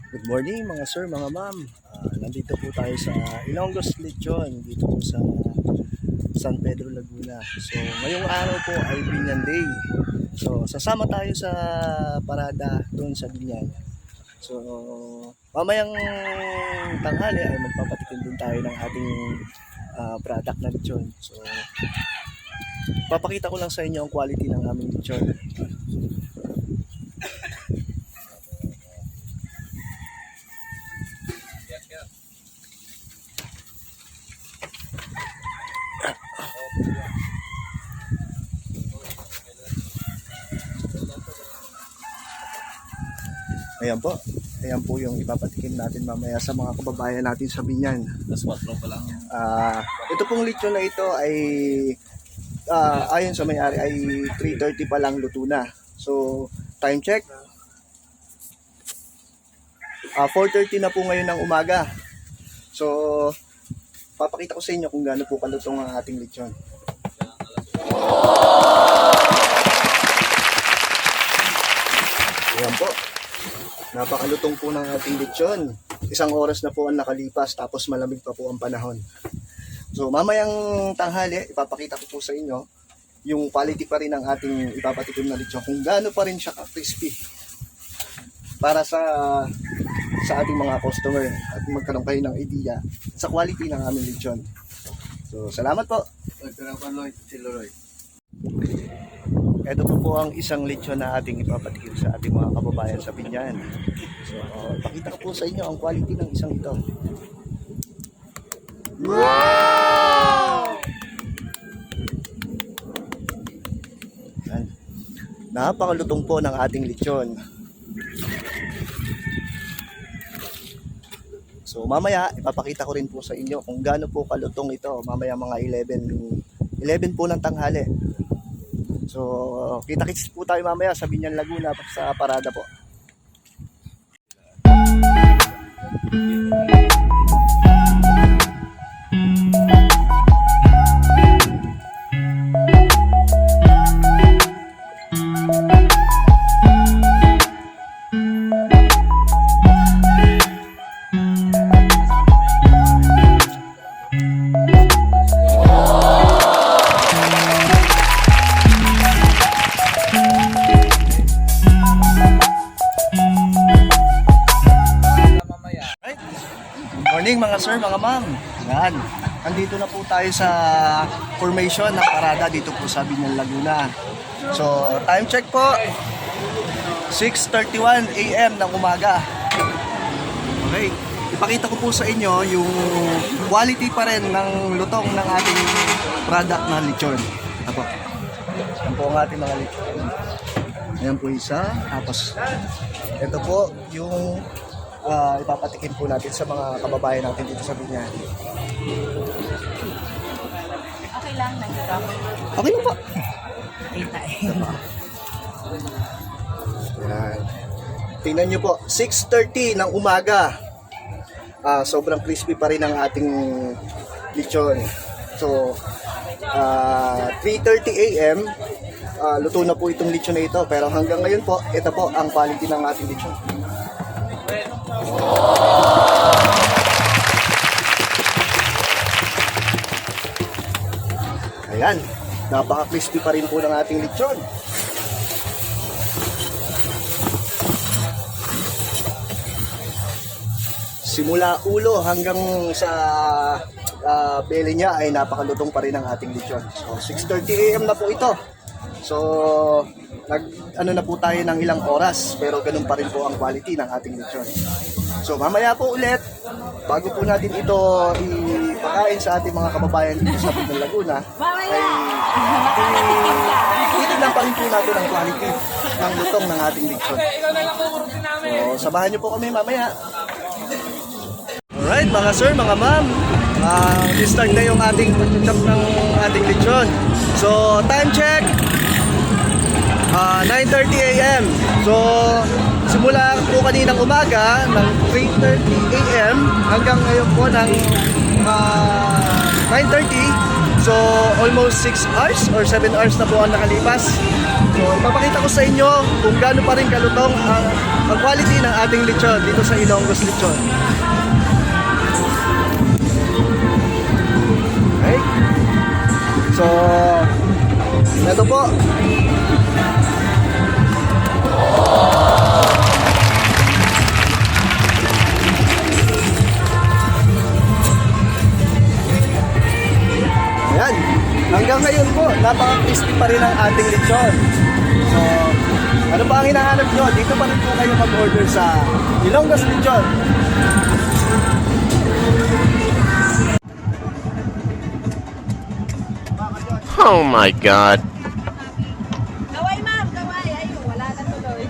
Good morning mga sir, mga ma'am. Nandito po tayo sa Ilonggo's Lechon dito po sa San Pedro, Laguna. So ngayong araw po ay Binyan Day. So sasama tayo sa parada doon sa Binyan. So mamayang tanghali ay magpapatikim din tayo ng ating product na lechon. So papakita ko lang sa inyo ang quality ng aming lechon. Ayan po. Ayan po yung ipapatikim natin mamaya sa mga kababayan natin sa Binyan. That's what pa lang. Ito pong lechon na ito ay ayon sa may-ari ay 3:30 pa lang luto na. So, time check. 4:30 na po ngayon ng umaga. So, papakita ko sa inyo kung gaano po kalutong ang ating lechon. Ayan po. Napakalutong po ng ating lechon. Isang oras na po ang nakalipas tapos malamig pa po ang panahon. So mamayang tanghali, ipapakita ko po sa inyo yung quality pa rin ng ating ipapatikim na lechon. Kung gaano pa rin siya ka-crispy para sa ating mga customer at magkaroon kayo ng idea sa quality ng aming lechon. So salamat po. Ito po ang isang lechon na ating ipapatikim sa ating mga kababayan sa Binyan. So, pakita ko po sa inyo ang quality ng isang ito. Wow! Yan. Napakalutong po ng ating lechon. So, mamaya ipapakita ko rin po sa inyo kung gaano po kalutong ito. Mamaya mga 11 po ng tanghali. So, kita-kits po tayo mamaya sa Binyan, Laguna sa parada po. Morning mga sir, mga ma'am. Yan. Andito na po tayo sa formation ng parada dito po sa Binyan, Laguna. So, time check po. 6:31 AM ng umaga. Okay. Ipakita ko po sa inyo yung quality pa rin ng lutong ng ating product na lechon. Ito po. Yan po ang ating mga lechon. Ayan po isa. Tapos, ito po yung ipapatikim po natin sa mga kababayan natin dito sa Binyan. Okay lang, nakita ko. Okay lang po. Kita eh. Yan. Tingnan nyo po, 6:30 ng umaga. Sobrang crispy pa rin ang ating lechon. So, 3:30 AM, luto na po itong lechon na ito. Pero hanggang ngayon po, ito po ang quality ng ating lechon. Ayan, napaka-crispy pa rin po ng ating lechon. Simula ulo hanggang sa belly niya ay napakalutong pa rin ang ating lechon. So 6:30 AM na po ito. So ano na po tayo ng ilang oras pero ganun pa rin po ang quality ng ating lechon. So mamaya po ulit, bago po natin ito ipakain sa ating mga kababayan dito sa Binyan, Laguna, ay titignan pa rin po natin ang quality ng lutong ng ating lechon. So samahan niyo po kami mamaya. Alright mga sir, mga ma'am, start na yung ating pag-chop ng ating lechon. So time check, 9:30 AM. So simula po kaninang umaga ng 3:30 AM hanggang ngayon po ng 9:30. So So, almost 6 hours or 7 hours na po ang nakalipas. So, ipapakita ko sa inyo kung gaano pa rin kalutong ang quality ng ating lechon dito sa Ilonggo's Lechon. Okay? So, ito po. Ayan. Hanggang ngayon po, napaka-crispy pa rin ang ating lechon. So, ano pa ang hinahanap nyo? Dito pa rin po kayo mag-order sa Ilonggo's Lechon. Oh my God. Gaway, ma'am. Gaway. Ayun, wala na tuloy.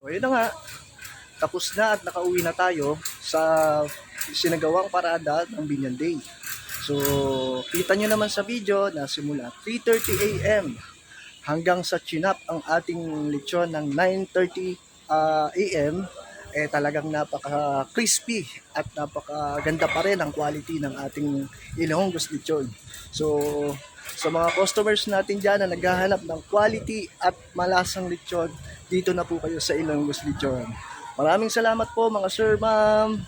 So, yun na nga. Tapos na at nakauwi na tayo sa sinagawang parada ng Binyan Day. So, kita nyo naman sa video na simula 3:30 AM hanggang sa chinap ang ating lechon ng 9:30 AM, talagang napaka-crispy at napakaganda pa rin ang quality ng ating Ilonggo's Lechon. So, sa mga customers natin dyan na naghahanap ng quality at malasang lechon, dito na po kayo sa Ilonggo's Lechon. Maraming salamat po mga sir, ma'am.